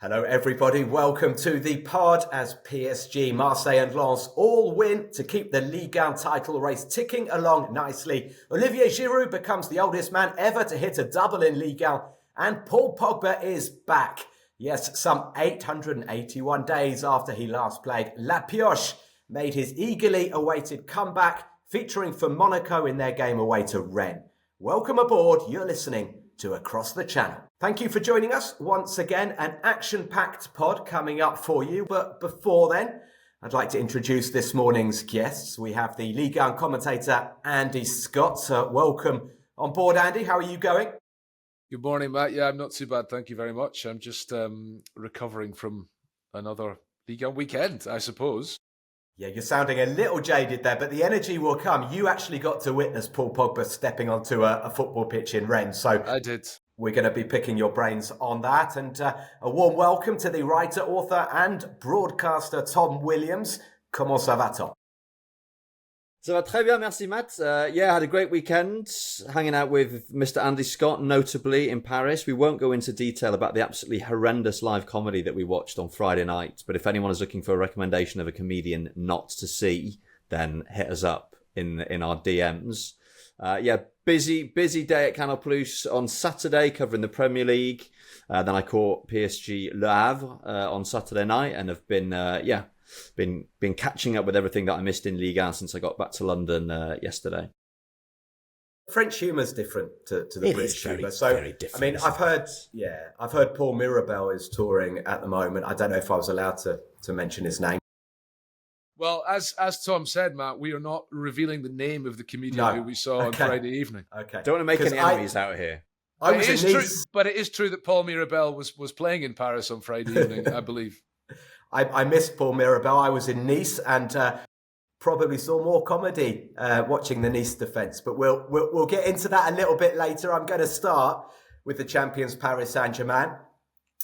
Hello everybody, welcome to the pod as PSG, Marseille and Lens all win to keep the Ligue 1 title race ticking along nicely. Olivier Giroud becomes the oldest man ever to hit a double in Ligue 1 and Paul Pogba is back. Yes, some 881 days after he last played, La Pioche made his eagerly awaited comeback, featuring for Monaco in their game away to Rennes. Welcome aboard, you're listening to Across the Channel. Thank you for joining us once again. An action-packed pod coming up for you. But before then, I'd like to introduce this morning's guests. We have the Ligue 1 commentator, Andy Scott. Welcome on board, Andy. How are you going? Good morning, Matt. Yeah, I'm not too bad. Thank you very much. I'm just recovering from another Ligue 1 weekend, I suppose. Yeah, you're sounding a little jaded there, but the energy will come. You actually got to witness Paul Pogba stepping onto a football pitch in Rennes. So I did. We're going to be picking your brains on that. And a warm welcome to the writer, author and broadcaster Tom Williams. Comment ça va, Tom? Ça va très bien, merci Matt. I had a great weekend hanging out with Mr. Andy Scott, notably in Paris. We won't go into detail about the absolutely horrendous live comedy that we watched on Friday night. But if anyone is looking for a recommendation of a comedian not to see, then hit us up in our DMs. Busy day at Canal Plus on Saturday covering the Premier League. Then I caught PSG Le Havre on Saturday night and have been catching up with everything that I missed in Ligue 1 since I got back to London yesterday. French humour's different to the it British humour. So, very different, I mean, I've heard Paul Mirabel is touring at the moment. I don't know if I was allowed to mention his name. Well, as Tom said, Matt, we are not revealing the name of the comedian who we saw on Friday evening. Okay. Don't want to make any enemies out here. But it is true that Paul Mirabel was playing in Paris on Friday evening, I believe. I missed Paul Mirabel. I was in Nice and probably saw more comedy watching the Nice defence. But we'll get into that a little bit later. I'm going to start with the champions Paris Saint-Germain.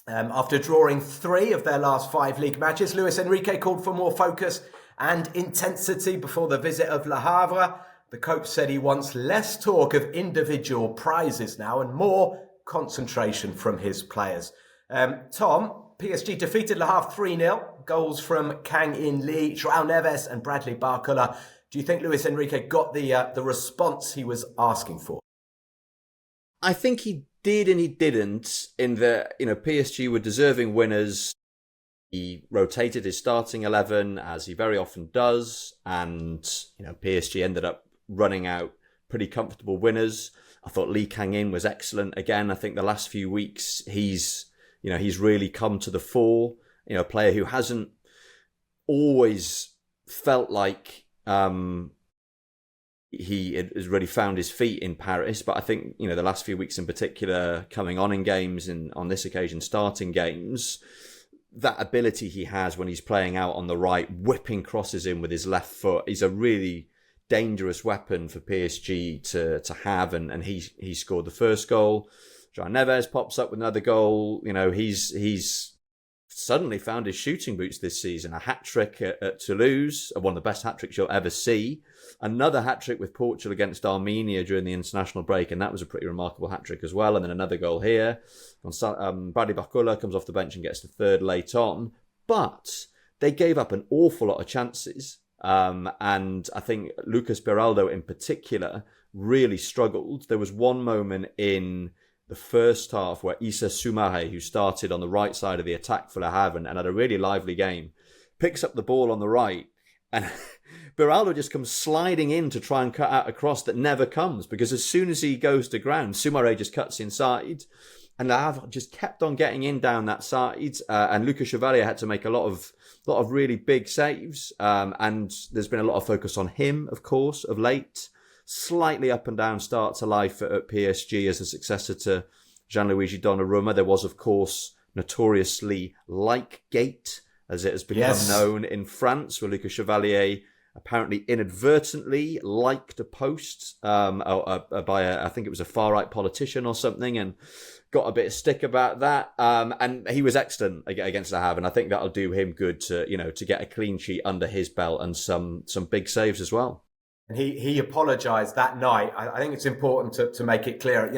After drawing 3 of their last 5 league matches, Luis Enrique called for more focus and intensity before the visit of Le Havre. The coach said he wants less talk of individual prizes now and more concentration from his players. Tom, PSG defeated Le Havre 3-0. Goals from Kang In Lee, João Neves and Bradley Barcola. Do you think Luis Enrique got the response he was asking for? I think he did and he didn't, in that, PSG were deserving winners. He rotated his starting 11 as he very often does, and PSG ended up running out pretty comfortable winners. I thought Lee Kang-in was excellent again. I think the last few weeks he's really come to the fore. A player who hasn't always felt like he has really found his feet in Paris, but I think the last few weeks in particular, coming on in games and on this occasion starting games, that ability he has when he's playing out on the right, whipping crosses in with his left foot, he's a really dangerous weapon for PSG to have, and he scored the first goal. João Neves pops up with another goal. He's suddenly found his shooting boots this season. A hat-trick at Toulouse, one of the best hat-tricks you'll ever see. Another hat-trick with Portugal against Armenia during the international break, and that was a pretty remarkable hat-trick as well. And then another goal here. Bradley Barcola comes off the bench and gets the third late on. But they gave up an awful lot of chances. And I think Lucas Beraldo in particular really struggled. There was one moment in the first half where Issa Soumaré, who started on the right side of the attack for Le Havre and had a really lively game, picks up the ball on the right, and Beraldo just comes sliding in to try and cut out a cross that never comes, because as soon as he goes to ground, Soumaré just cuts inside, and Le Havre just kept on getting in down that side, and Lucas Chevalier had to make a lot of really big saves, and there's been a lot of focus on him, of course, of late. Slightly up and down start to life at PSG as a successor to Gianluigi Donnarumma. There was, of course, notoriously Ligue-gate, as it has become known in France, where Lucas Chevalier apparently inadvertently liked a post by I think it was a far-right politician or something, and got a bit of stick about that. And he was excellent against Le Havre, and I think that'll do him good to get a clean sheet under his belt and some big saves as well. And he apologised that night. I think it's important to make it clear,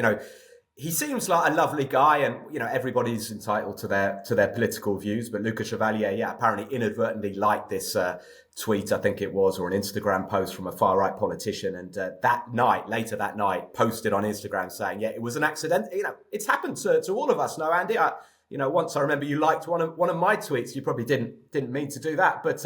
he seems like a lovely guy, and everybody's entitled to their political views. But Lucas Chevalier, apparently inadvertently liked this tweet, I think it was, or an Instagram post from a far right politician, and later that night, posted on Instagram saying, "Yeah, it was an accident." It's happened to all of us. No, Andy, once I remember you liked one of my tweets. You probably didn't mean to do that, but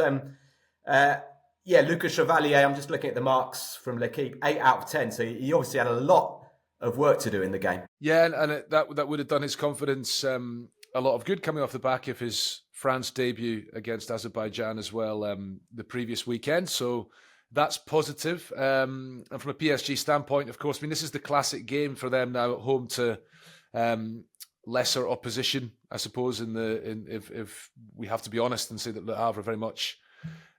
Lucas Chevalier. I'm just looking at the marks from L'Equipe, 8 out of 10. So he obviously had a lot of work to do in the game. Yeah, and that would have done his confidence a lot of good, coming off the back of his France debut against Azerbaijan as well the previous weekend. So that's positive. And from a PSG standpoint, of course, this is the classic game for them now at home to lesser opposition, I suppose. If we have to be honest and say that Le Havre are very much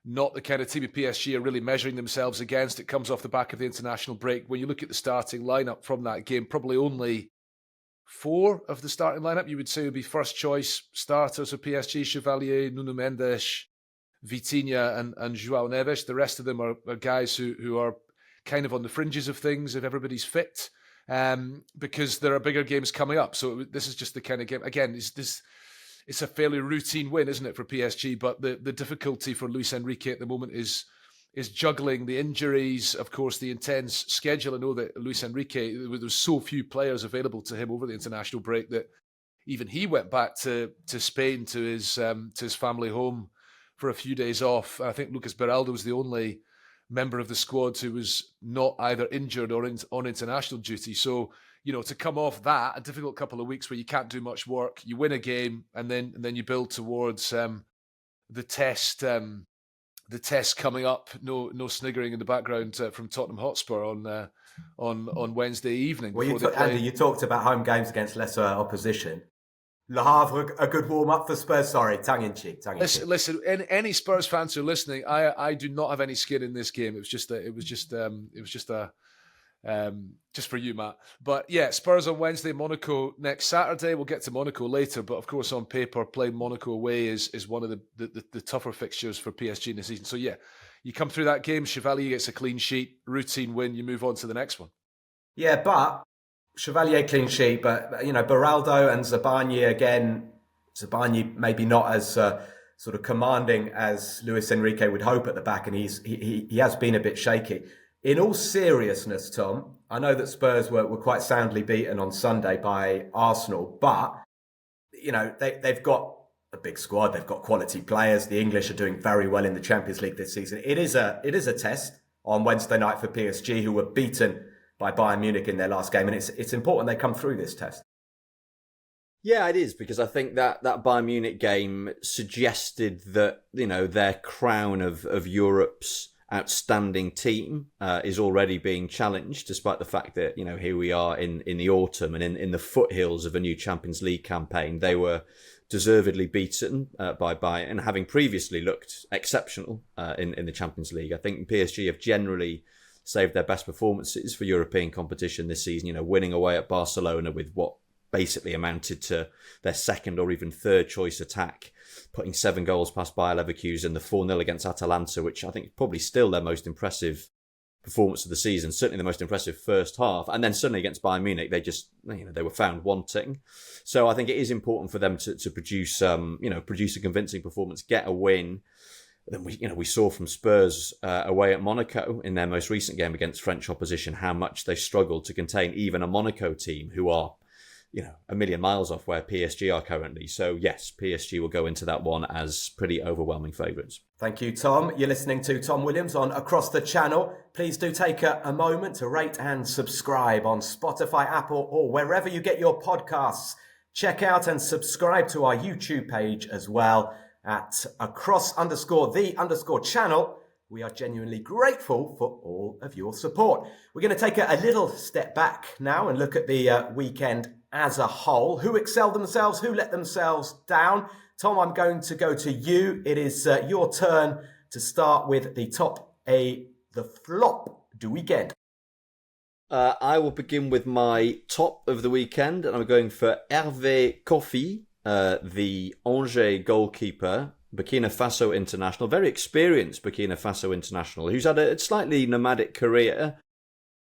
not the kind of team of PSG are really measuring themselves against. It comes off the back of the international break. When you look at the starting lineup from that game, probably only 4 of the starting lineup you would say would be first choice starters of PSG: Chevalier, Nuno Mendes, Vitinha, and João Neves. The rest of them are guys who are kind of on the fringes of things if everybody's fit, because there are bigger games coming up. So this is just the kind of game. Again, it's a fairly routine win, isn't it, for PSG? But the difficulty for Luis Enrique at the moment is juggling the injuries, of course, the intense schedule. I know that Luis Enrique, there was so few players available to him over the international break that even he went back to Spain, to his family home for a few days off. I think Lucas Beraldo was the only member of the squad who was not either injured or on international duty. So, to come off that, a difficult couple of weeks where you can't do much work, you win a game, and then you build towards the test coming up. No sniggering in the background from Tottenham Hotspur on Wednesday evening. Well, Andy, you talked about home games against lesser opposition. Le Havre, a good warm up for Spurs. Sorry, tongue in cheek. Listen. Any Spurs fans who are listening, I do not have any skin in this game. It was just for you, Matt. But yeah, Spurs on Wednesday, Monaco next Saturday. We'll get to Monaco later, but of course, on paper, playing Monaco away is one of the tougher fixtures for PSG in the season. So yeah, you come through that game, Chevalier gets a clean sheet, routine win, you move on to the next one. Yeah, but Chevalier clean sheet, but Beraldo and Zabarnyi again. Zabarnyi maybe not as sort of commanding as Luis Enrique would hope at the back, and he has been a bit shaky. In all seriousness, Tom, I know that Spurs were quite soundly beaten on Sunday by Arsenal, but they've got a big squad, they've got quality players. The English are doing very well in the Champions League this season. It is a test on Wednesday night for PSG, who were beaten by Bayern Munich in their last game, and it's important they come through this test. Yeah, it is, because I think that Bayern Munich game suggested that their crown of Europe's outstanding team is already being challenged, despite the fact that here we are in the autumn and in the foothills of a new Champions League campaign. They were deservedly beaten by Bayern, having previously looked exceptional in the Champions League. I think PSG have generally saved their best performances for European competition this season, winning away at Barcelona with what basically amounted to their second or even third choice attack, putting 7 goals past Bayer Leverkusen, the 4-0 against Atalanta, which I think is probably still their most impressive performance of the season, certainly the most impressive first half. And then suddenly against Bayern Munich, they were found wanting. So I think it is important for them to produce a convincing performance, get a win. Then we saw from Spurs away at Monaco in their most recent game against French opposition how much they struggled to contain even a Monaco team who are a million miles off where PSG are currently. So yes, PSG will go into that one as pretty overwhelming favourites. Thank you, Tom. You're listening to Tom Williams on Across the Channel. Please do take a moment to rate and subscribe on Spotify, Apple, or wherever you get your podcasts. Check out and subscribe to our YouTube page as well at across_the_channel. We are genuinely grateful for all of your support. We're going to take a little step back now and look at the weekend as a whole. Who excelled themselves? Who let themselves down? Tom, I'm going to go to you. It is your turn to start with the flop du weekend. I will begin with my top of the weekend, and I'm going for Hervé Kofi, the Angers goalkeeper, Burkina Faso international, very experienced Burkina Faso international, who's had a slightly nomadic career.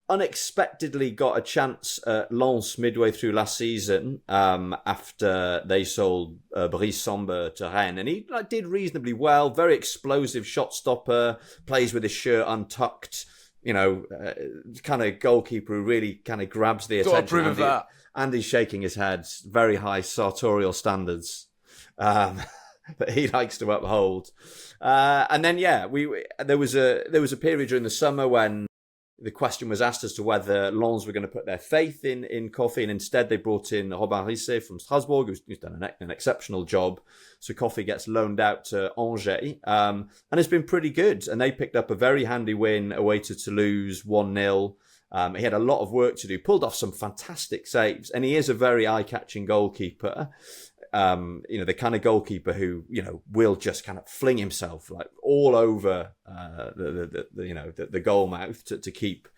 unexpectedly got a chance at Lens midway through last season after they sold Brice Samba to Rennes, and he did reasonably well. Very explosive shot stopper, plays with his shirt untucked. Kind of goalkeeper who really kind of grabs the attention. Got to approve of that. Andy's shaking his head. Very high sartorial standards that he likes to uphold. And then there was a period during the summer when the question was asked as to whether Lens were going to put their faith in Kofi, and instead they brought in Robin Risset from Strasbourg, who's done an exceptional job. So Kofi gets loaned out to Angers, and it's been pretty good. And they picked up a very handy win away to Toulouse, 1-0. He had a lot of work to do, pulled off some fantastic saves, and he is a very eye-catching goalkeeper. The kind of goalkeeper who, will just kind of fling himself like all over the goal mouth to keep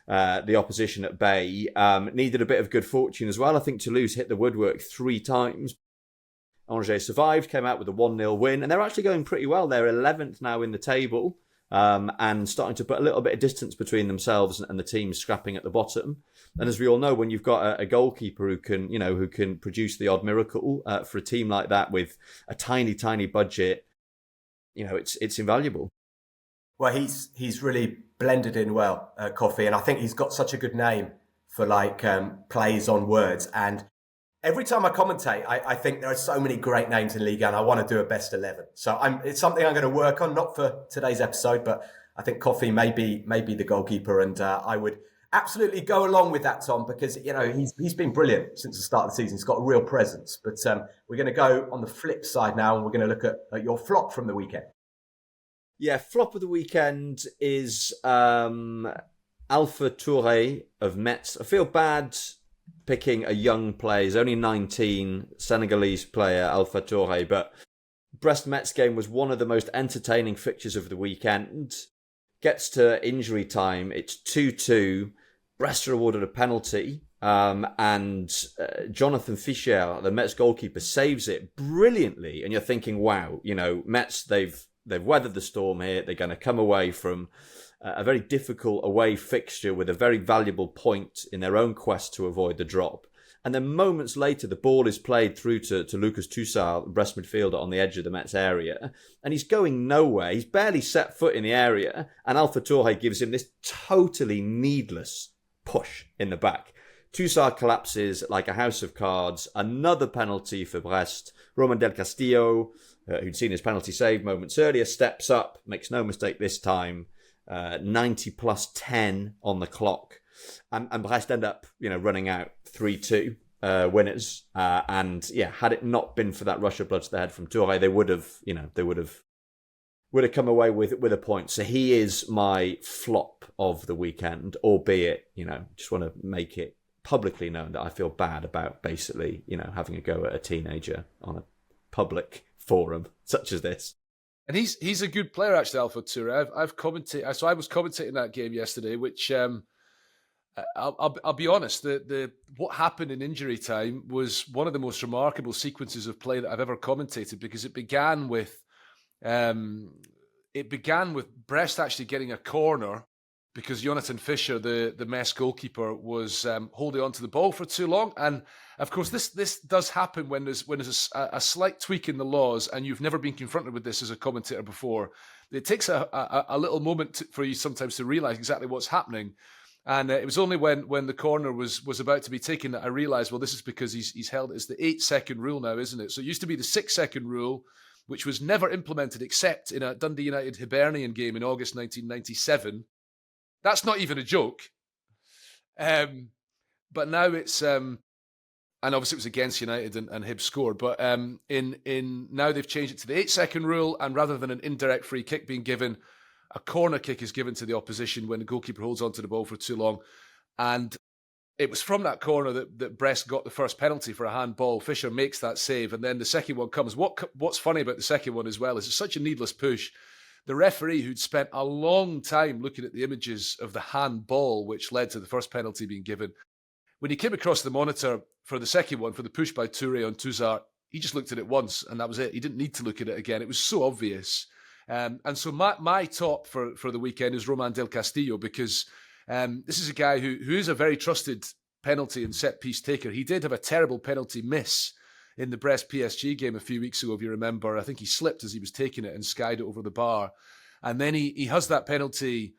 the opposition at bay. Needed a bit of good fortune as well. I think Toulouse hit the woodwork 3 times. Angers survived, came out with a 1-0 win, and they're actually going pretty well. They're 11th now in the table, and starting to put a little bit of distance between themselves and the teams scrapping at the bottom. And as we all know, when you've got a goalkeeper who can produce the odd miracle for a team like that with a tiny, tiny budget, it's invaluable. Well, he's really blended in well, Kofi, and I think he's got such a good name for plays on words. And every time I commentate, I think there are so many great names in Ligue 1, and I want to do a best 11. So it's something I'm going to work on, not for today's episode, but I think Kofi may be the goalkeeper, and I would absolutely go along with that, Tom, because he's been brilliant since the start of the season. He's got a real presence. But we're going to go on the flip side now, and we're going to look at your flop from the weekend. Yeah, flop of the weekend is Alpha Touré of Metz. I feel bad picking a young player. He's only 19, Senegalese player, Alpha Touré, but Brest-Metz game was one of the most entertaining fixtures of the weekend. Gets to injury time, it's 2-2. Brest are awarded a penalty, and Jonathan Fischer, the Metz goalkeeper, saves it brilliantly. And you're thinking, wow, Metz, they've weathered the storm here. They're going to come away from a very difficult away fixture with a very valuable point in their own quest to avoid the drop. And then moments later, the ball is played through to Lucas Toussaint, Brest midfielder, on the edge of the Metz area. And he's going nowhere. He's barely set foot in the area. And Alpha Touré gives him this totally needless push in the back. Toussaint collapses like a house of cards. Another penalty for Brest. Roman Del Castillo, who'd seen his penalty saved moments earlier, steps up, makes no mistake this time. 90 plus 10 on the clock. And Brest end up, running out 3-2 winners. And had it not been for that rush of blood to the head from Touré, they would have come away with a point. So he is my flop of the weekend, albeit, just want to make it publicly known that I feel bad about basically, having a go at a teenager on a public forum such as this. And he's a good player, actually, Alpha Touré. I've commentated, so I was commentating that game yesterday, which I'll be honest, what happened in injury time was one of the most remarkable sequences of play that I've ever commentated, because it began with Brest actually getting a corner because Jonathan Fischer, the Metz goalkeeper, was holding on to the ball for too long. And of course, this does happen when there's a slight tweak in the laws, and you've never been confronted with this as a commentator before. It takes a little moment for you sometimes to realise exactly what's happening. And it was only when the corner was about to be taken that I realised, well, this is because he's held. It's the 8-second rule now, isn't it? So it used to be the 6-second rule, which was never implemented except in a Dundee United Hibernian game in August 1997. That's not even a joke. But now it's and obviously it was against United and Hibs scored. But in now they've changed it to the 8-second rule, and rather than an indirect free kick being given, a corner kick is given to the opposition when the goalkeeper holds onto the ball for too long. And it was from that corner that Brest got the first penalty for a handball. Fischer makes that save, and then the second one comes. What's funny about the second one as well is it's such a needless push. The referee, who'd spent a long time looking at the images of the handball, which led to the first penalty being given, when he came across the monitor for the second one, for the push by Touré on Toussaint, he just looked at it once, and that was it. He didn't need to look at it again. It was so obvious. And so my top for the weekend is Roman Del Castillo, because This is a guy who is a very trusted penalty and set-piece taker. He did have a terrible penalty miss in the Brest PSG game a few weeks ago, if you remember. I think he slipped as he was taking it and skied it over the bar. And then he has that penalty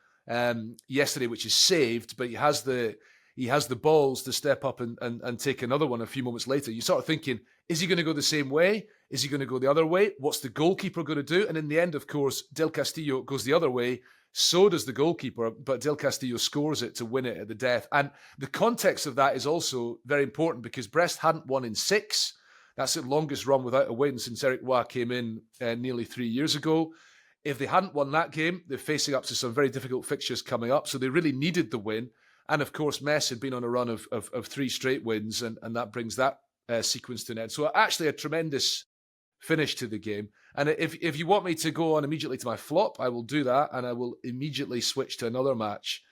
yesterday, which is saved, but he has the balls to step up and take another one a few moments later. You're sort of thinking, is he going to go the same way? Is he going to go the other way? What's the goalkeeper going to do? And in the end, of course, Del Castillo goes the other way. So does the goalkeeper, but Del Castillo scores it to win it at the death. And the context of that is also very important because Brest hadn't won in 6. That's the longest run without a win since Eric Roy came in nearly 3 years ago. If they hadn't won that game, they're facing up to some very difficult fixtures coming up. So they really needed the win. And of course, Metz had been on a run of 3 straight wins, and that brings that sequence to an end. So actually a tremendous finish to the game. And if you want me to go on immediately to my flop, I will do that, and I will immediately switch to another match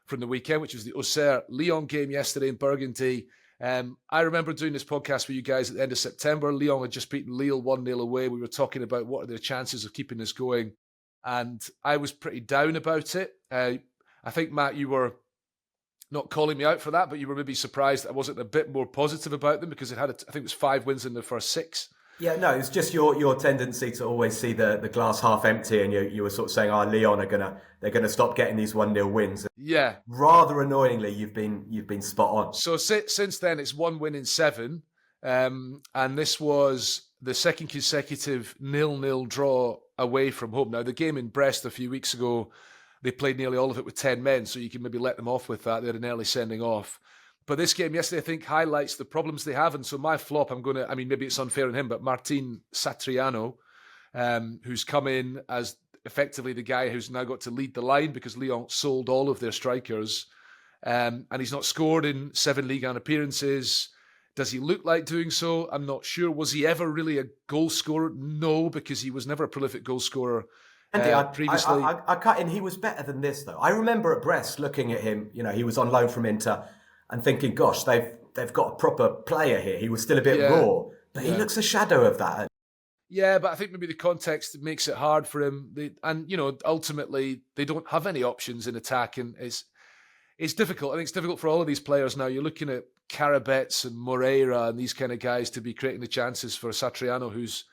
from the weekend, which was the Auxerre-Lyon game yesterday in Burgundy. I remember doing this podcast with you guys at the end of September. Lyon had just beaten Lille 1-0 away. We were talking about what are their chances of keeping this going, and I was pretty down about it. I think, Matt, you were not calling me out for that, but you were maybe surprised I wasn't a bit more positive about them because it had, I think it was 5 wins in the first 6. Yeah, no, it's just your tendency to always see the glass half empty, and you were sort of saying, Lyon they're gonna stop getting these 1-0 wins. Yeah. Rather annoyingly, you've been spot on. So since then, it's 1 win in 7, and this was the second consecutive 0-0 draw away from home. Now, the game in Brest a few weeks ago, they played nearly all of it with 10 men, so you can maybe let them off with that. They had an early sending off. But this game yesterday, I think, highlights the problems they have. And so my flop, maybe it's unfair on him, but Martin Satriano, who's come in as effectively the guy who's now got to lead the line because Lyon sold all of their strikers. And he's not scored in 7 Ligue 1 appearances. Does he look like doing so? I'm not sure. Was he ever really a goal scorer? No, because he was never a prolific goal scorer. Previously. I cut in. He was better than this, though. I remember at Brest looking at him. He was on loan from Inter, and thinking, "Gosh, they've got a proper player here." He was still a bit raw, but he looks a shadow of that. Yeah, but I think maybe the context makes it hard for him. Ultimately, they don't have any options in attack, and it's difficult. I think it's difficult for all of these players now. You're looking at Carabets and Moreira and these kind of guys to be creating the chances for Satriano, who's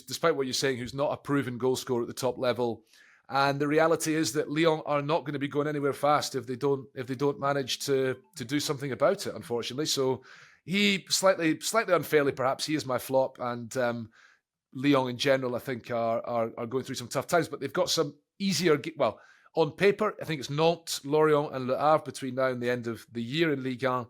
despite what you're saying, who's not a proven goal scorer at the top level. And the reality is that Lyon are not going to be going anywhere fast if they don't manage to do something about it, unfortunately. So he slightly unfairly, perhaps, he is my flop. And Lyon in general, I think, are going through some tough times, but they've got some easier. Well, on paper, I think it's Nantes, Lorient, and Le Havre between now and the end of the year in Ligue 1.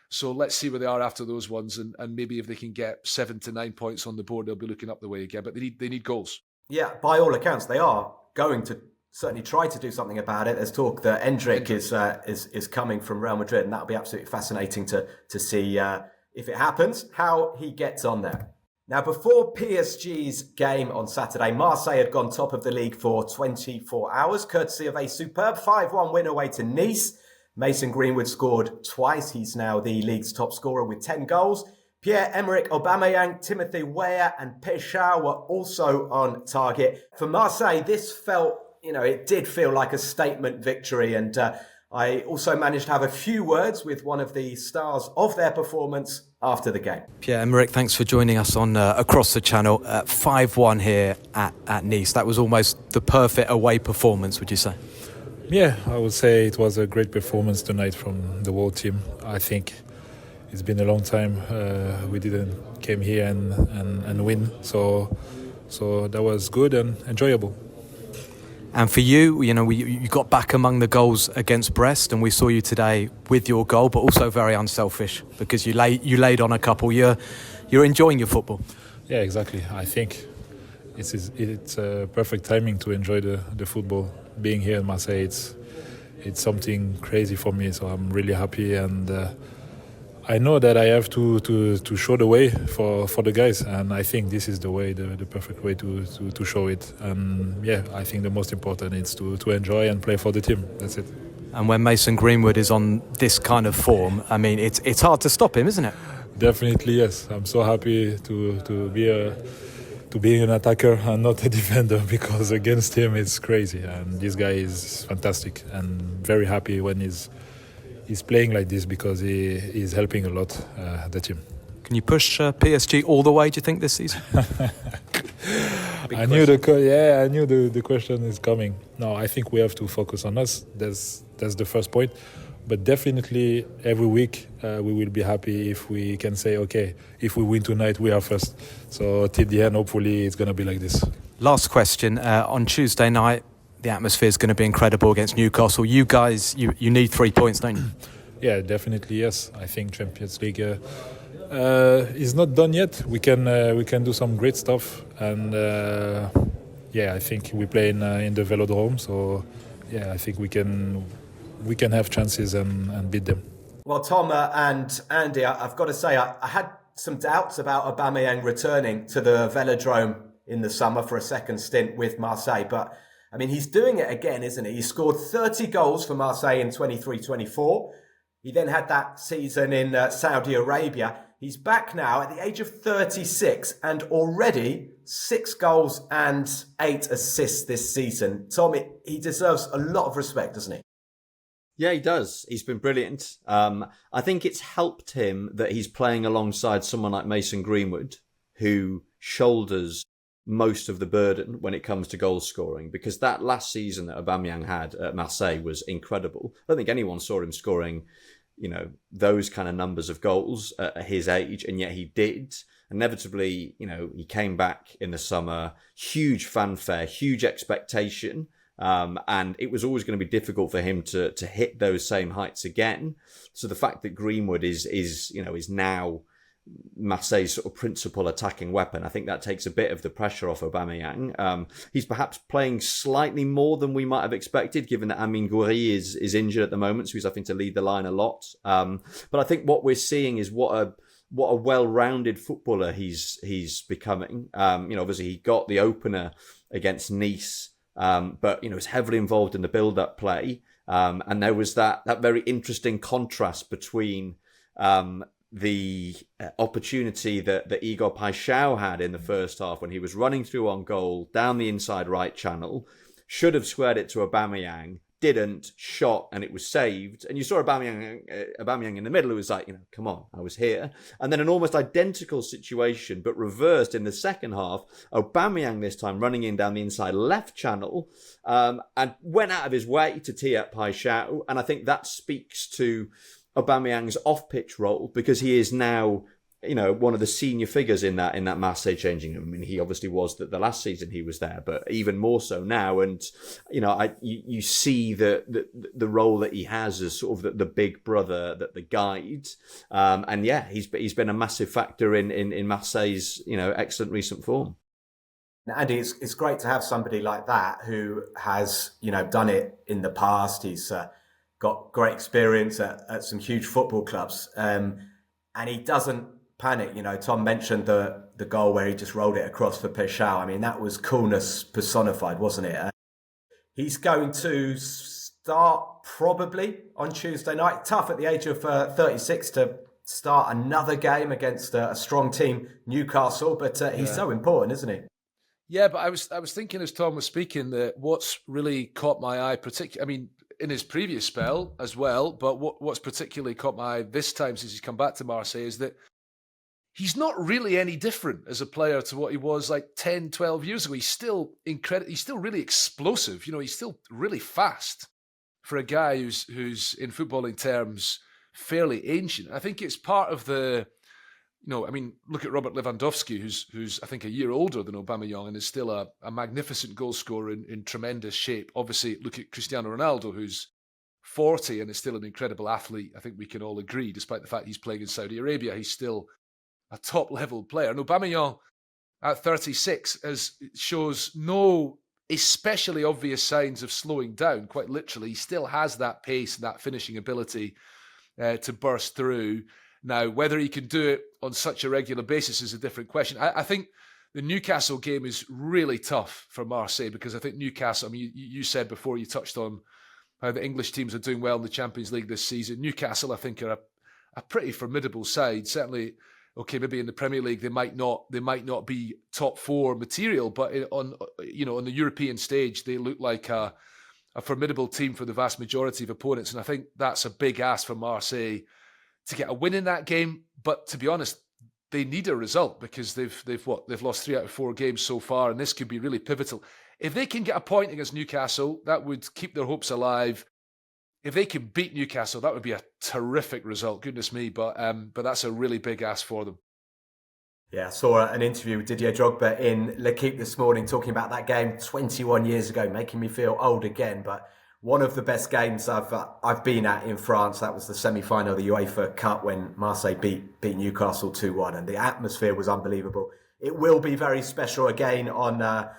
So let's see where they are after those ones, and maybe if they can get 7 to 9 points on the board, they'll be looking up the way again. But they need goals. Yeah, by all accounts, they are going to certainly try to do something about it. There's talk that Endrick is coming from Real Madrid, and that'll be absolutely fascinating to see if it happens, how he gets on there. Now, before PSG's game on Saturday, Marseille had gone top of the league for 24 hours, courtesy of a superb 5-1 win away to Nice. Mason Greenwood scored twice. He's now the league's top scorer with 10 goals. Pierre-Emerick Aubameyang, Timothy Weah and Péchard were also on target. For Marseille, this felt, it did feel like a statement victory. And I also managed to have a few words with one of the stars of their performance after the game. Pierre-Emerick, thanks for joining us on across the channel. 5-1 here at Nice. That was almost the perfect away performance, would you say? Yeah, I would say it was a great performance tonight from the whole team. I think it's been a long time we didn't came here and win, so that was good and enjoyable. And for you, you got back among the goals against Brest, and we saw you today with your goal, but also very unselfish because you laid on a couple. You're enjoying your football. Yeah, exactly. I think it's perfect timing to enjoy the football. Being here in Marseille, it's something crazy for me, so I'm really happy, and I know that I have to show the way for the guys, and I think this is the way, the perfect way to show it. And yeah, I think the most important is to enjoy and play for the team. That's it. And when Mason Greenwood is on this kind of form, I mean, it's hard to stop him, isn't it? Definitely, yes. I'm so happy to to being an attacker and not a defender, because against him it's crazy. And this guy is fantastic, and very happy when he's playing like this, because he is helping a lot the team. Can you push PSG all the way, do you think, this season? I knew the question is coming. No, I think we have to focus on us. That's the first point. But definitely every week we will be happy if we can say, okay, if we win tonight, we are first. So till the end, hopefully it's going to be like this. Last question. On Tuesday night, the atmosphere is going to be incredible against Newcastle. You guys, you need 3 points, don't you? Yeah, definitely, yes. I think Champions League is not done yet. We can do some great stuff. And I think we play in the Velodrome. So yeah, I think we can have chances and beat them. Well, Tom and Andy, I've got to say, I had some doubts about Aubameyang returning to the Velodrome in the summer for a second stint with Marseille. But, I mean, he's doing it again, isn't he? He scored 30 goals for Marseille in 23-24. He then had that season in Saudi Arabia. He's back now at the age of 36 and already 6 goals and 8 assists this season. Tom, he deserves a lot of respect, doesn't he? Yeah, he does. He's been brilliant. I think it's helped him that he's playing alongside someone like Mason Greenwood, who shoulders most of the burden when it comes to goal scoring, because that last season that Aubameyang had at Marseille was incredible. I don't think anyone saw him scoring, those kind of numbers of goals at his age, and yet he did. Inevitably, he came back in the summer, huge fanfare, huge expectation. And it was always going to be difficult for him to hit those same heights again. So the fact that Greenwood is now Marseille's sort of principal attacking weapon, I think that takes a bit of the pressure off Aubameyang. He's perhaps playing slightly more than we might have expected, given that Amine Gouiri is injured at the moment, so he's having to lead the line a lot. But I think what we're seeing is what a well-rounded footballer he's becoming. Obviously he got the opener against Nice. But was heavily involved in the build-up play, and there was that very interesting contrast between the opportunity that Igor Paixão had in the first half when he was running through on goal down the inside right channel, should have squared it to Aubameyang, didn't, shot, and it was saved. And you saw Aubameyang in the middle, who was like, come on, I was here. And then an almost identical situation, but reversed in the second half. Aubameyang this time running in down the inside left channel, and went out of his way to tee up Paixão. And I think that speaks to Aubameyang's off-pitch role, because he is now one of the senior figures in that Marseille changing room. I mean, he obviously was the last season he was there, but even more so now. And you see the role that he has as sort of the big brother, the guide. He's been a massive factor in Marseille's excellent recent form. Now, Andy, it's great to have somebody like that who has done it in the past. He's got great experience at some huge football clubs, and he doesn't panic. Tom mentioned the goal where he just rolled it across for Paixão. I mean, that was coolness personified, wasn't it? He's going to start probably on Tuesday night. Tough at the age of 36 to start another game against a strong team, Newcastle, but he's so important, isn't he? Yeah, but I was thinking as Tom was speaking that what's really caught my eye, in his previous spell as well, but what's particularly caught my eye this time since he's come back to Marseille is that he's not really any different as a player to what he was like 10, 12 years ago. He's still incredible. He's still really explosive. He's still really fast for a guy who's in footballing terms fairly ancient. I think it's part of the, look at Robert Lewandowski, who's I think a year older than Aubameyang and is still a magnificent goal scorer in tremendous shape. Obviously, look at Cristiano Ronaldo, who's 40 and is still an incredible athlete. I think we can all agree, despite the fact he's playing in Saudi Arabia, he's still a top-level player. And Aubameyang at 36 shows no especially obvious signs of slowing down. Quite literally, he still has that pace and that finishing ability to burst through. Now, whether he can do it on such a regular basis is a different question. I think the Newcastle game is really tough for Marseille, because I think Newcastle, you said before, you touched on how the English teams are doing well in the Champions League this season. Newcastle, I think, are a pretty formidable side. Certainly okay, maybe in the Premier League they might not be top four material, but on the European stage they look like a formidable team for the vast majority of opponents, and I think that's a big ask for Marseille to get a win in that game. But to be honest, they need a result because they've lost 3 out of 4 games so far, and this could be really pivotal. If they can get a point against Newcastle, that would keep their hopes alive. If they can beat Newcastle, that would be a terrific result. Goodness me, but that's a really big ask for them. Yeah, I saw an interview with Didier Drogba in Ligue this morning talking about that game 21 years ago, making me feel old again. But one of the best games I've been at in France, that was the semi-final of the UEFA Cup when Marseille beat Newcastle 2-1, and the atmosphere was unbelievable. It will be very special again on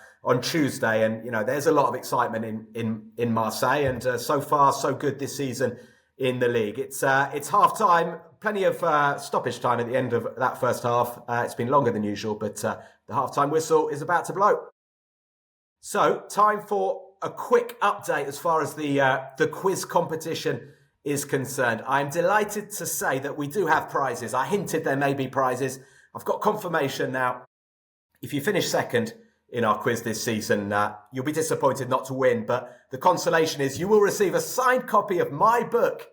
Tuesday, and there's a lot of excitement in Marseille, and so far so good this season in the league. It's half time, plenty of stoppage time at the end of that first half. It's been longer than usual, but the half time whistle is about to blow. So time for a quick update as far as the quiz competition is concerned. I'm delighted to say that we do have prizes. I hinted there may be prizes. I've got confirmation now. If you finish second in our quiz this season, you'll be disappointed not to win, but the consolation is you will receive a signed copy of my book.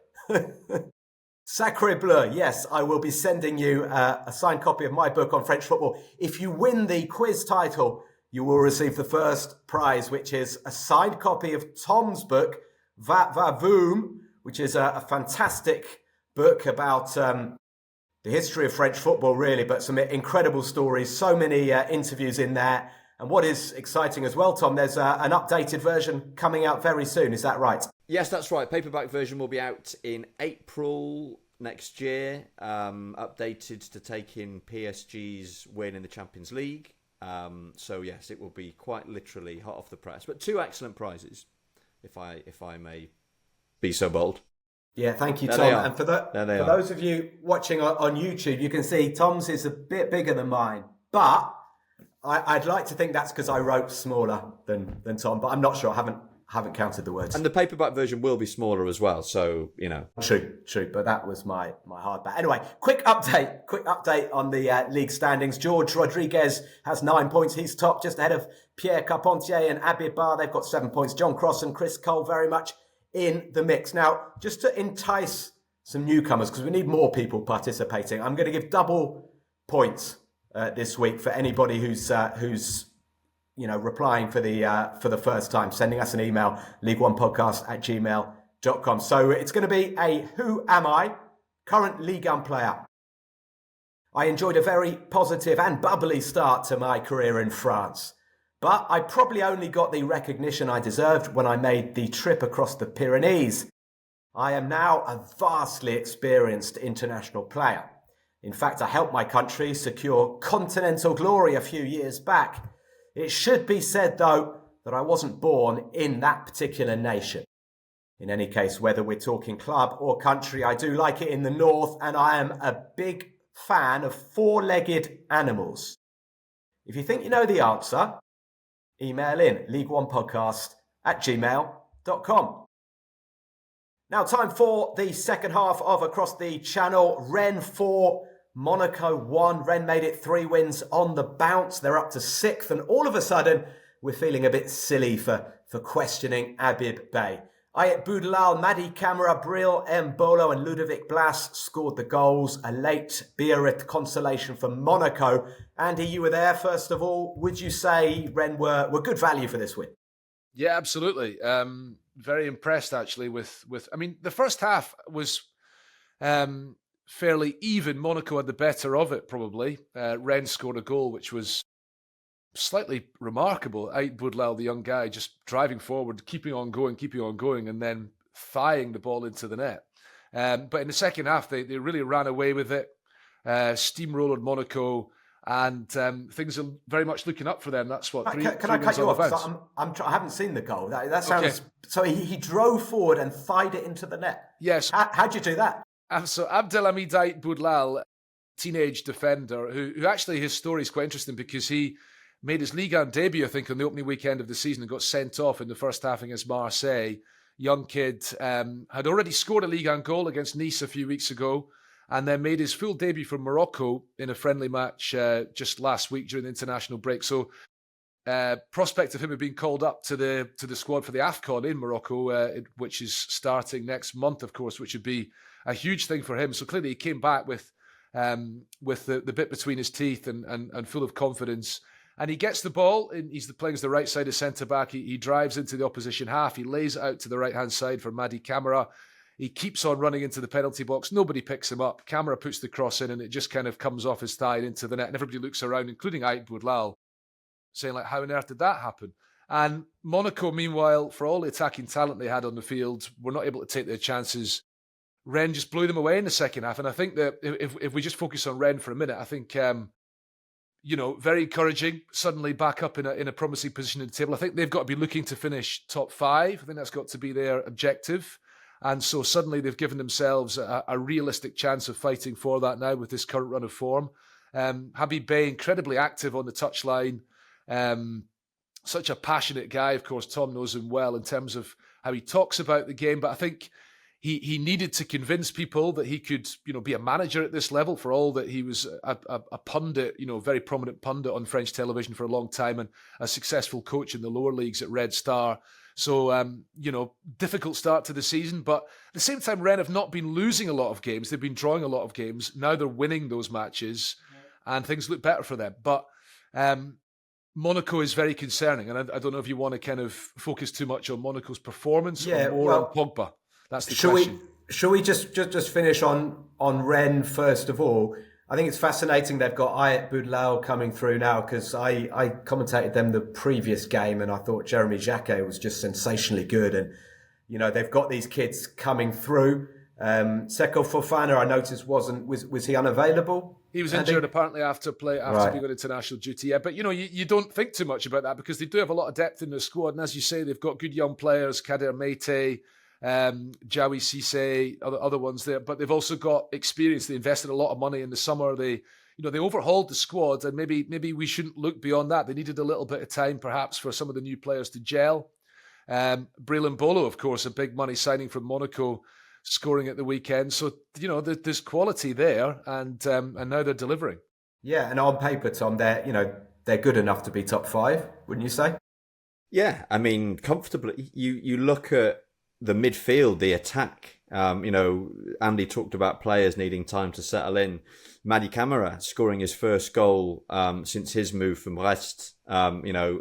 Sacre Bleu. Yes, I will be sending you a signed copy of my book on French football. If you win the quiz title, you will receive the first prize, which is a signed copy of Tom's book, Va Voom, which is a fantastic book about the history of French football, really, but some incredible stories, so many interviews in there. And what is exciting as well, Tom, there's an updated version coming out very soon. Is that right? Yes, that's right. Paperback version will be out in April next year, updated to take in PSG's win in the Champions League. So yes, it will be quite literally hot off the press. But 2 excellent prizes, if I may be so bold. Yeah, thank you, There Tom. And for those of you watching on YouTube, you can see Tom's is a bit bigger than mine. But I'd like to think that's because I wrote smaller than Tom, but I'm not sure. I haven't counted the words. And the paperback version will be smaller as well, so True. But that was my hardback. Anyway, quick update on the league standings. George Rodriguez has 9 points. He's top, just ahead of Pierre Carpentier and Abid Bar. They've got 7 points. John Cross and Chris Cole very much in the mix. Now, just to entice some newcomers, because we need more people participating, I'm going to give double points this week for anybody who's replying for the first time, sending us an email, league1podcast@gmail.com. So it's going to be a Who Am I? Current Ligue 1 player. I enjoyed a very positive and bubbly start to my career in France, but I probably only got the recognition I deserved when I made the trip across the Pyrenees. I am now a vastly experienced international player. In fact, I helped my country secure continental glory a few years back. It should be said, though, that I wasn't born in that particular nation. In any case, whether we're talking club or country, I do like it in the north, and I am a big fan of 4-legged animals. If you think you know the answer, email in league1podcast@gmail.com. Now, time for the second half of Across the Channel. Rennes 4, Monaco 1. Rennes made it 3 wins on the bounce. They're up to 6th, and all of a sudden, we're feeling a bit silly for questioning Abib Bey. Ayet Boudlal, Madi Camara, Bril, Mbolo and Ludovic Blas scored the goals. A late Biarritz consolation for Monaco. Andy, you were there, first of all. Would you say Rennes were good value for this win? Yeah, absolutely. Very impressed, actually, with I mean, the first half was fairly even. Monaco had the better of it, probably. Rennes scored a goal, which was slightly remarkable. Ayet Boudlal, the young guy, just driving forward, keeping on going, and then thighing the ball into the net. But in the second half, they really ran away with it, steamrolled Monaco, and things are very much looking up for them. That's what three Can I cut you off? I haven't seen the goal. That sounds... Okay. So he drove forward and thighed it into the net? Yes. How'd you do that? So Abdelhamid Ayet Boudlal, teenage defender, who actually his story is quite interesting because he made his Ligue 1 debut, I think, on the opening weekend of the season and got sent off in the first half against Marseille. Young kid, had already scored a Ligue 1 goal against Nice a few weeks ago and then made his full debut for Morocco in a friendly match just last week during the international break. So prospect of him being called up to the squad for the AFCON in Morocco, which is starting next month, of course, which would be a huge thing for him. So clearly he came back with the bit between his teeth and full of confidence. And he gets the ball, and he's playing as the right side of centre-back. He drives into the opposition half. He lays it out to the right-hand side for Madi Camara. He keeps on running into the penalty box. Nobody picks him up. Camara puts the cross in, and it just kind of comes off his thigh and into the net. And everybody looks around, including Ait Boudlal, saying, like, how on earth did that happen? And Monaco, meanwhile, for all the attacking talent they had on the field, were not able to take their chances. Rennes just blew them away in the second half. And I think that if we just focus on Rennes for a minute, I think, very encouraging, suddenly back up in a promising position in the table. I think they've got to be looking to finish top 5. I think that's got to be their objective. And so suddenly they've given themselves a realistic chance of fighting for that now with this current run of form. Habib Beye, incredibly active on the touchline. Such a passionate guy. Of course, Tom knows him well in terms of how he talks about the game. But I think he needed to convince people that he could, be a manager at this level, for all that he was a pundit, very prominent pundit on French television for a long time and a successful coach in the lower leagues at Red Star. So, difficult start to the season. But at the same time, Rennes have not been losing a lot of games. They've been drawing a lot of games. Now they're winning those matches and things look better for them. But Monaco is very concerning. And I don't know if you want to kind of focus too much on Monaco's performance or more on Pogba. That's the question. Shall we just finish on Rennes first of all? I think it's fascinating they've got Ait Boudlal coming through now, because I commentated them the previous game and I thought Jeremy Jacquet was just sensationally good. And, they've got these kids coming through. Seko Fofana, I noticed, was he unavailable? He was injured apparently after being on international duty. Yeah, but you don't think too much about that because they do have a lot of depth in their squad. And as you say, they've got good young players, Kader Meite, Jawi Cisse, other ones there, but they've also got experience. They invested a lot of money in the summer. They overhauled the squad, and maybe we shouldn't look beyond that. They needed a little bit of time, perhaps, for some of the new players to gel. Brélin Bolo, of course, a big money signing from Monaco, scoring at the weekend. So there's quality there, and now they're delivering. Yeah, and on paper, Tom, they're good enough to be top 5, wouldn't you say? Yeah, I mean, comfortably. You look at the midfield, the attack. Andy talked about players needing time to settle in. Madi Camara scoring his first goal since his move from Brest.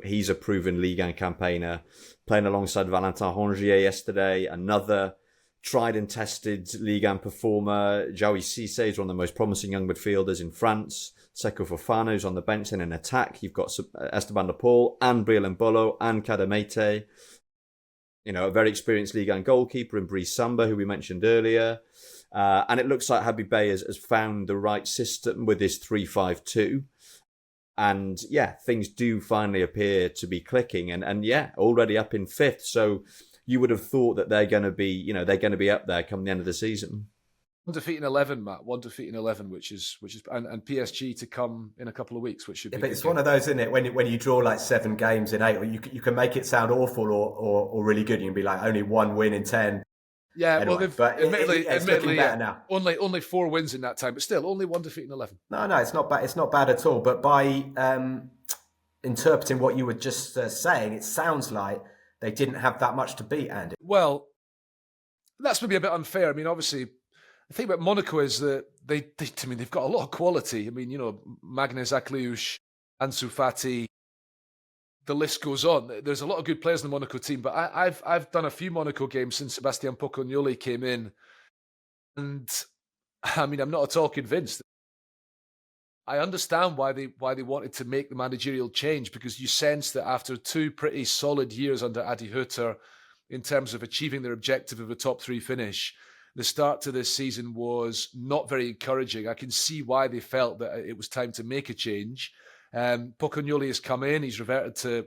He's a proven Ligue 1 campaigner, playing alongside Valentin Rongier yesterday. Another tried and tested Ligue 1 performer. Jawi Cisse is one of the most promising young midfielders in France. Seko Fofana is on the bench. And in attack, you've got Esteban de Paul and Brélin Bolo and Kader Meite. A very experienced Ligue 1 goalkeeper in Brice Samba, who we mentioned earlier. And it looks like Habib Beye has found the right system with his 3-5-2. And things do finally appear to be clicking. And already up in 5th. So you would have thought that they're going to be, up there come the end of the season. 1 defeat in 11, Matt. 1 defeat in 11, which is and PSG to come in a couple of weeks, which should be. But it's one of those, isn't it? When you draw like 7 games in 8, or you can make it sound awful or really good. You can be like only 1 win in 10. Yeah, anyway, well, it's looking better now. Only 4 wins in that time, but still only 1 defeat in 11. No, it's not bad. It's not bad at all. But by interpreting what you were just saying, it sounds like they didn't have that much to beat, Andy. Well, that's maybe a bit unfair. I mean, obviously, the thing about Monaco is that they've got a lot of quality. I mean, Magnus Akliush, Ansu Fati, the list goes on. There's a lot of good players in the Monaco team, but I've done a few Monaco games since Sebastian Pocognoli came in, and I mean, I'm not at all convinced. I understand why they wanted to make the managerial change, because you sense that after 2 pretty solid years under Adi Hütter in terms of achieving their objective of a top 3 finish, the start to this season was not very encouraging. I can see why they felt that it was time to make a change. Pocognoli has come in. He's reverted to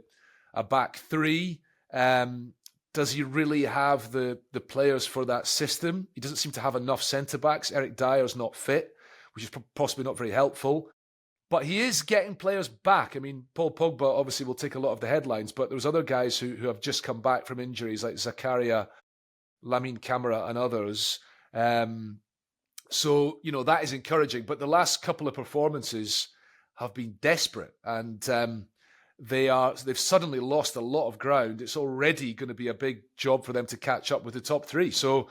a back 3. Does he really have the players for that system? He doesn't seem to have enough centre-backs. Eric Dyer's not fit, which is possibly not very helpful. But he is getting players back. I mean, Paul Pogba obviously will take a lot of the headlines, but there's other guys who have just come back from injuries, like Zakaria, Lamine Camara and others. So, that is encouraging. But the last couple of performances have been desperate, and they've suddenly lost a lot of ground. It's already going to be a big job for them to catch up with the top three. So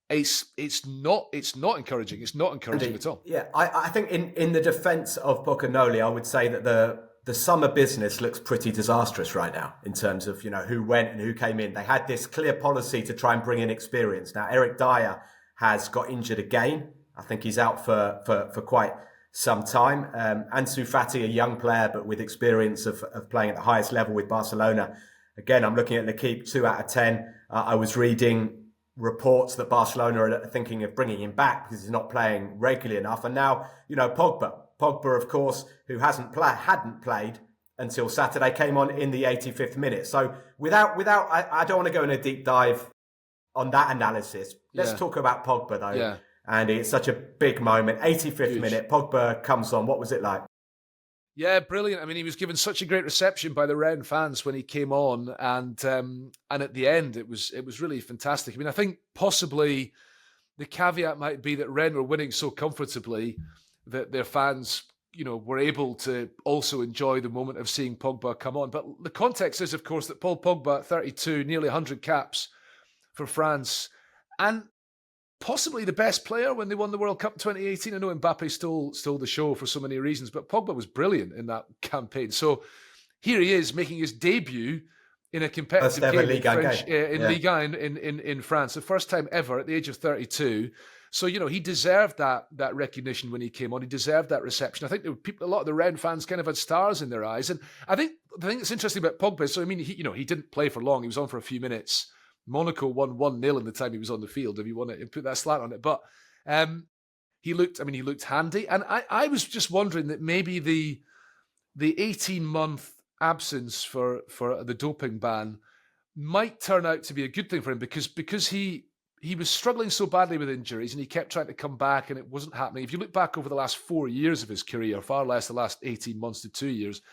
it's not encouraging. It's not encouraging at all. Yeah, I think in the defence of Bocchinoli, I would say that the summer business looks pretty disastrous right now in terms of who went and who came in. They had this clear policy to try and bring in experience. Now Eric Dyer has got injured again. I think he's out for quite some time. Ansu Fati, a young player but with experience of playing at the highest level with Barcelona. Again, I'm looking at L'Équipe, 2 out of 10. I was reading reports that Barcelona are thinking of bringing him back because he's not playing regularly enough. And now, Pogba, of course, who hadn't played until Saturday, came on in the 85th minute. So I don't want to go in a deep dive on that analysis. Let's talk about Pogba though. Yeah. And it's such a big moment. 85th minute, Pogba comes on. What was it like? Yeah, brilliant. I mean, he was given such a great reception by the Rennes fans when he came on, and at the end, it was really fantastic. I mean, I think possibly the caveat might be that Rennes were winning so comfortably that their fans, were able to also enjoy the moment of seeing Pogba come on. But the context is, of course, that Paul Pogba, at 32, nearly 100 caps for France, and possibly the best player when they won the World Cup in 2018. I know Mbappe stole the show for so many reasons, but Pogba was brilliant in that campaign. So here he is making his debut in a competitive game in Ligue 1 in France, the first time ever at the age of 32. So, he deserved that recognition when he came on. He deserved that reception. I think there were a lot of the Rennes fans kind of had stars in their eyes. And I think the thing that's interesting about Pogba is, he didn't play for long. He was on for a few minutes. Monaco won 1-0 in the time he was on the field, if you want to put that slant on it. But he looked handy. And I was just wondering that maybe the 18-month absence for the doping ban might turn out to be a good thing for him because he was struggling so badly with injuries and he kept trying to come back and it wasn't happening. If you look back over the last 4 years of his career, far less the last 18 months to 2 years,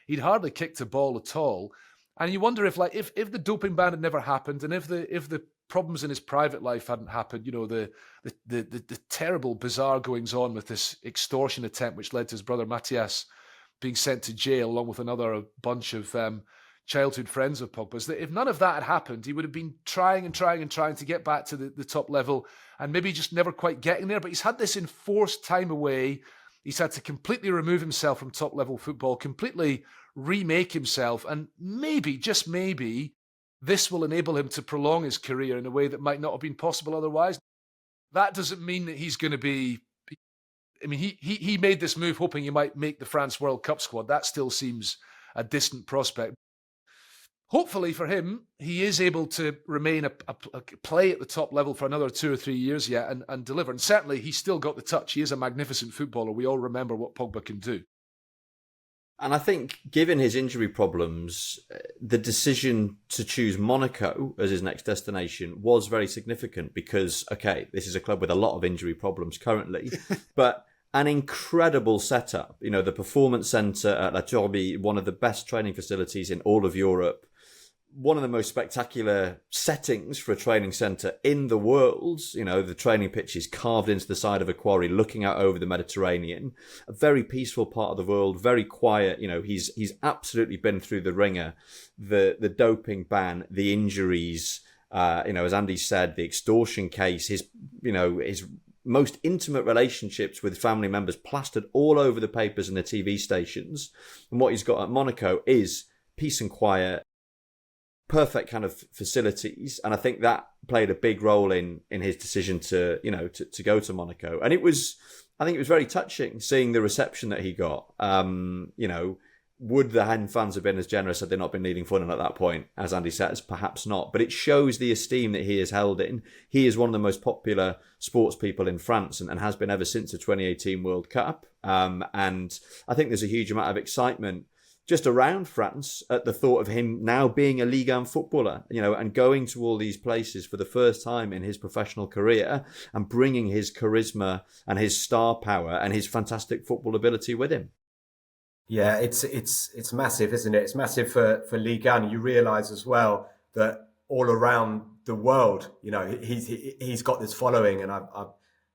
he'd hardly kicked a ball at all. And you wonder if the doping ban had never happened, and if the problems in his private life hadn't happened, the terrible, bizarre goings on with this extortion attempt, which led to his brother Matthias being sent to jail, along with another bunch of childhood friends of Pogba's. That if none of that had happened, he would have been trying to get back to the top level, and maybe just never quite getting there. But he's had this enforced time away. He's had to completely remove himself from top level football, completely remake himself, and maybe, just maybe, this will enable him to prolong his career in a way that might not have been possible otherwise. That doesn't mean that he's going to be... I mean, he made this move hoping he might make the France World Cup squad. That still seems a distant prospect. Hopefully for him, he is able to remain a play at the top level for another 2 or 3 years yet and deliver. And certainly he's still got the touch. He is a magnificent footballer. We all remember what Pogba can do. And I think, given his injury problems, the decision to choose Monaco as his next destination was very significant because, okay, this is a club with a lot of injury problems currently, but an incredible setup. The Performance Centre at La Turbie, one of the best training facilities in all of Europe, one of the most spectacular settings for a training centre in the world. The training pitch is carved into the side of a quarry looking out over the Mediterranean. A very peaceful part of the world, very quiet. He's absolutely been through the ringer. The doping ban, the injuries, as Andy said, the extortion case, his most intimate relationships with family members plastered all over the papers and the TV stations. And what he's got at Monaco is peace and quiet, perfect kind of facilities, and I think that played a big role in his decision to go to Monaco. And I think it was very touching seeing the reception that he got. Would the Hen fans have been as generous had they not been needing funding at that point? As Andy says, perhaps not. But it shows the esteem that he is held in. He is one of the most popular sports people in France and has been ever since the 2018 World Cup. And I think there's a huge amount of excitement just around France at the thought of him now being a Ligue 1 footballer, and going to all these places for the first time in his professional career and bringing his charisma and his star power and his fantastic football ability with him. Yeah, it's massive, isn't it? It's massive for Ligue 1. You realise as well that all around the world, he's got this following, and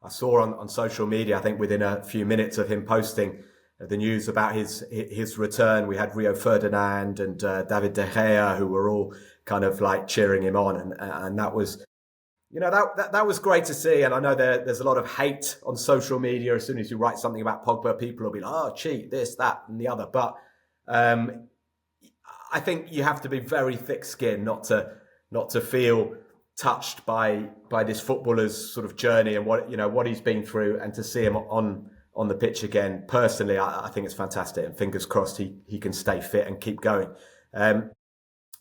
I saw on social media, I think within a few minutes of him posting the news about his return, we had Rio Ferdinand and David De Gea, who were all kind of like cheering him on, and that was, that was great to see. And I know there's a lot of hate on social media. As soon as you write something about Pogba, people will be like, "Oh, cheat, this, that, and the other." But I think you have to be very thick-skinned not to feel touched by this footballer's sort of journey and what he's been through, and to see him on the pitch again. Personally, I think it's fantastic, and fingers crossed he can stay fit and keep going.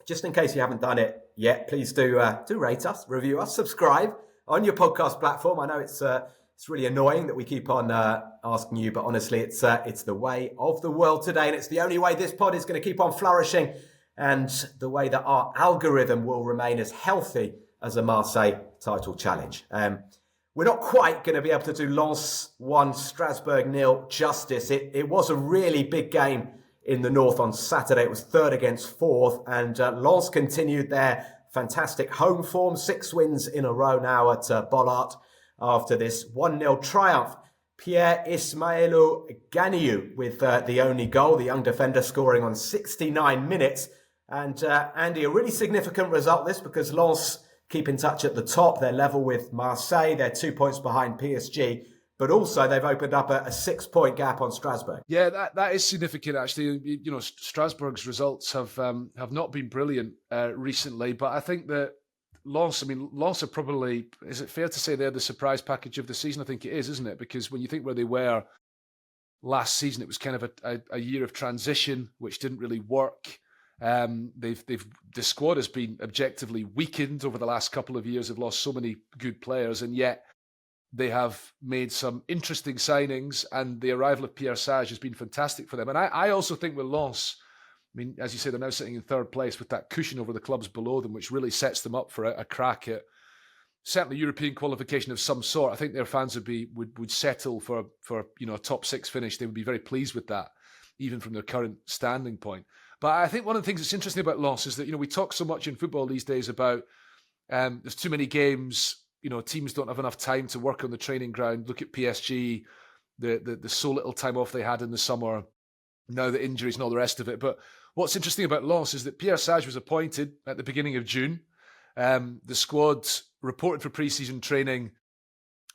Just in case you haven't done it yet, please do rate us, review us, subscribe on your podcast platform. I know it's really annoying that we keep on asking you, but honestly, it's the way of the world today, and it's the only way this pod is going to keep on flourishing, and the way that our algorithm will remain as healthy as a Marseille title challenge. We're not quite going to be able to do Lens 1, Strasbourg 0 justice. It was a really big game in the north on Saturday. It was third against fourth, and Lens continued their fantastic home form, 6 wins in a row now at Bollard after this 1-0 triumph. Pierre Ismailou Ganiou with the only goal, the young defender scoring on 69 minutes. And Andy, a really significant result this, because Lens keep in touch at the top. They're level with Marseille. They're 2 points behind PSG. But also, they've opened up a 6-point gap on Strasbourg. Yeah, that is significant, actually. Strasbourg's results have not been brilliant recently, but I think that Lens are probably, is it fair to say they're the surprise package of the season? I think it is, isn't it? Because when you think where they were last season, it was kind of a year of transition, which didn't really work. The squad has been objectively weakened over the last couple of years. They've lost so many good players, and yet they have made some interesting signings, and the arrival of Pierre Sage has been fantastic for them. And I also think with Lens, as you say, they're now sitting in third place with that cushion over the clubs below them, which really sets them up for a crack at certainly European qualification of some sort. I think their fans would settle for a top 6 finish. They would be very pleased with that, even from their current standing point. But I think one of the things that's interesting about Lens is that, we talk so much in football these days about there's too many games, teams don't have enough time to work on the training ground. Look at PSG, the so little time off they had in the summer, now the injuries and all the rest of it. But what's interesting about Lens is that Pierre Sage was appointed at the beginning of June. The squad reported for pre-season training,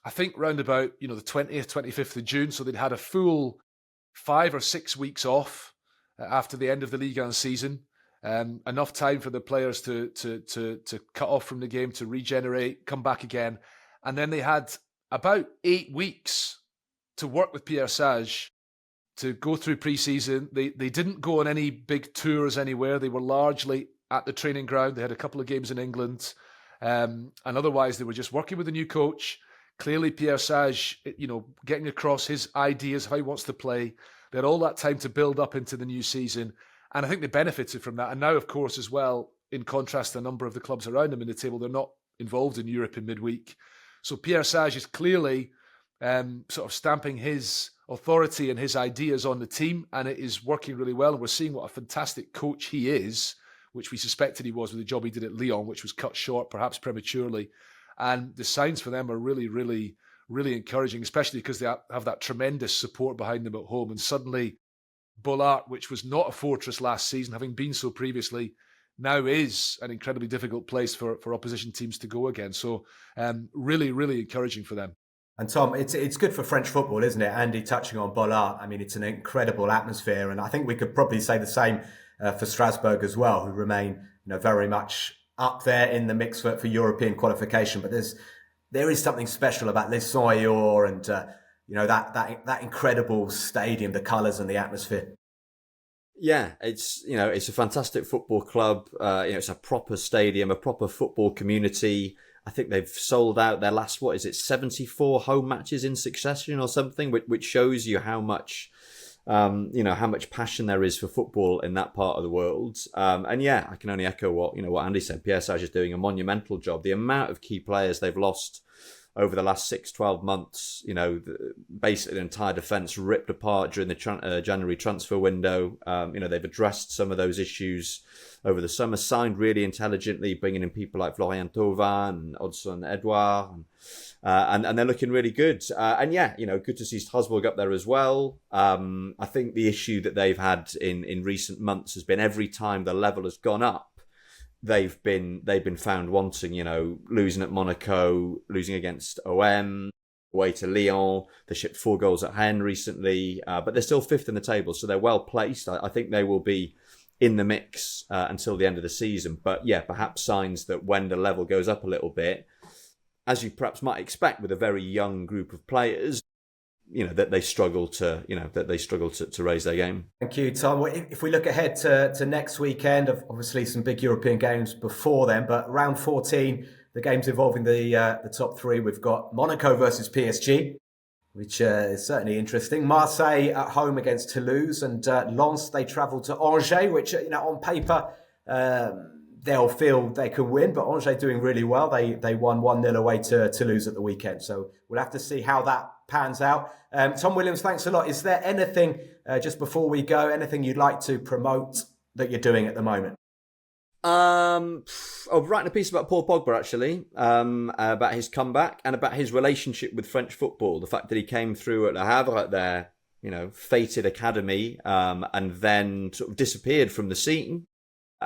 I think, round about the 20th, 25th of June. So they'd had a full 5 or 6 weeks off after the end of the Ligue season. Enough time for the players to cut off from the game, to regenerate, come back again. And then they had about 8 weeks to work with Pierre Sage to go through pre-season. They didn't go on any big tours anywhere. They were largely at the training ground. They had a couple of games in England. And otherwise, they were just working with the new coach. Clearly, Pierre Sage, getting across his ideas, how he wants to play. They had all that time to build up into the new season. And I think they benefited from that. And now, of course, as well, in contrast to a number of the clubs around them in the table, they're not involved in Europe in midweek. So Pierre Sage is clearly sort of stamping his authority and his ideas on the team, and it is working really well. And we're seeing what a fantastic coach he is, which we suspected he was with the job he did at Lyon, which was cut short, perhaps prematurely. And the signs for them are really, really, really encouraging, especially because they have that tremendous support behind them at home. And suddenly, Bollard, which was not a fortress last season, having been so previously, now is an incredibly difficult place for opposition teams to go again. So really, really encouraging for them. And Tom, it's good for French football, isn't it? Andy touching on Bollard, it's an incredible atmosphere, and I think we could probably say the same for Strasbourg as well, who remain very much up there in the mix for European qualification. But there is something special about Les Saint-Yor and that incredible stadium, the colours and the atmosphere. Yeah, it's a fantastic football club. It's a proper stadium, a proper football community. I think they've sold out their last 74 home matches in succession or something, which shows you how much how much passion there is for football in that part of the world. And yeah, I can only echo what Andy said. Pierre Sage is doing a monumental job. The amount of key players they've lost over the last 6-12 months. Basically the entire defence ripped apart during the January transfer window. They've addressed some of those issues over the summer, signed really intelligently, bringing in people like Florian Thauvin and Odson Edouard, and they're looking really good. Good to see Strasbourg up there as well. I think the issue that they've had in recent months has been every time the level has gone up, they've been found wanting. Losing at Monaco, losing against OM, away to Lyon. They shipped 4 goals at Rennes recently, but they're still 5th in the table, so they're well placed. I think they will be in the mix until the end of the season. But yeah, perhaps signs that when the level goes up a little bit, as you perhaps might expect with a very young group of players, that they struggle to raise their game. Thank you, Tom. Well, if we look ahead to next weekend, obviously some big European games before then, but round 14, the games involving the top 3, we've got Monaco versus PSG, which is certainly interesting. Marseille at home against Toulouse, and Lens, they travel to Angers, which, on paper, they'll feel they can win, but Angers doing really well. They won 1-0 away to Toulouse at the weekend. So we'll have to see how that pans out. Tom Williams, thanks a lot. Is there anything, just before we go, anything you'd like to promote that you're doing at the moment? I'm writing a piece about Paul Pogba, actually, about his comeback and about his relationship with French football. The fact that he came through at Le Havre at their, fated academy, and then sort of disappeared from the scene.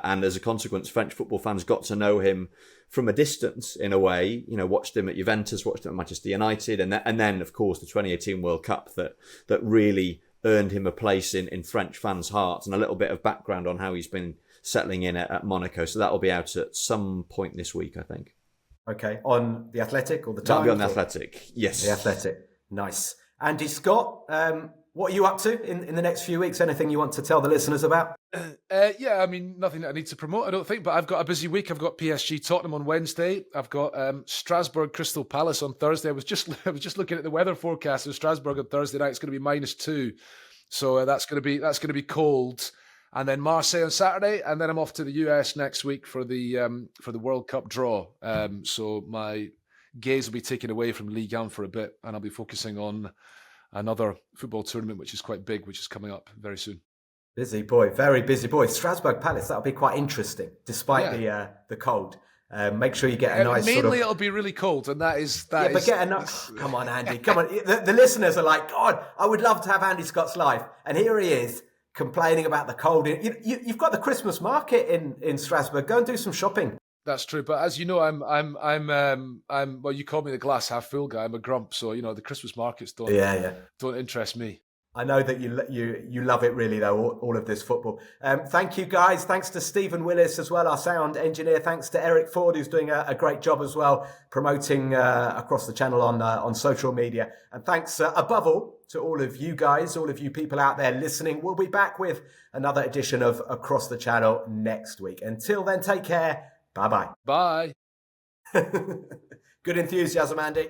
And as a consequence, French football fans got to know him from a distance, in a way. Watched him at Juventus, watched him at Manchester United, and then, of course, the 2018 World Cup that really earned him a place in French fans' hearts, and a little bit of background on how he's been settling in at Monaco. So that'll be out at some point this week, I think. Okay, on The Athletic or The Times? That'll be on The Athletic, yes. The Athletic, nice. Andy Scott, what are you up to in the next few weeks? Anything you want to tell the listeners about? Nothing that I need to promote, I don't think, but I've got a busy week. I've got PSG Tottenham on Wednesday. I've got Strasbourg Crystal Palace on Thursday. I was just looking at the weather forecast in Strasbourg on Thursday night. It's going to be -2, so that's going to be cold. And then Marseille on Saturday, and then I'm off to the US next week for the World Cup draw. So my gaze will be taken away from Ligue 1 for a bit, and I'll be focusing on another football tournament, which is quite big, which is coming up very soon. Busy boy, very busy boy. Strasbourg Palace, that'll be quite interesting, despite the cold. Make sure you get a nice mainly it'll be really cold, and that is... But get a nice... Come on, Andy, come on. The listeners are like, God, I would love to have Andy Scott's life. And here he is, complaining about the cold. You've got the Christmas market in Strasbourg. Go and do some shopping. That's true, but as you know, I'm well, you call me the glass half full guy. I'm a grump, so the Christmas markets don't interest me. I know that you love it really, though, all of this football. Thank you, guys. Thanks to Stephen Willis as well, our sound engineer. Thanks to Eric Ford, who's doing a great job as well, promoting across the channel on social media. And thanks, above all, to all of you guys, all of you people out there listening. We'll be back with another edition of Across the Channel next week. Until then, take care. Bye-bye. Bye. Good enthusiasm, Andy.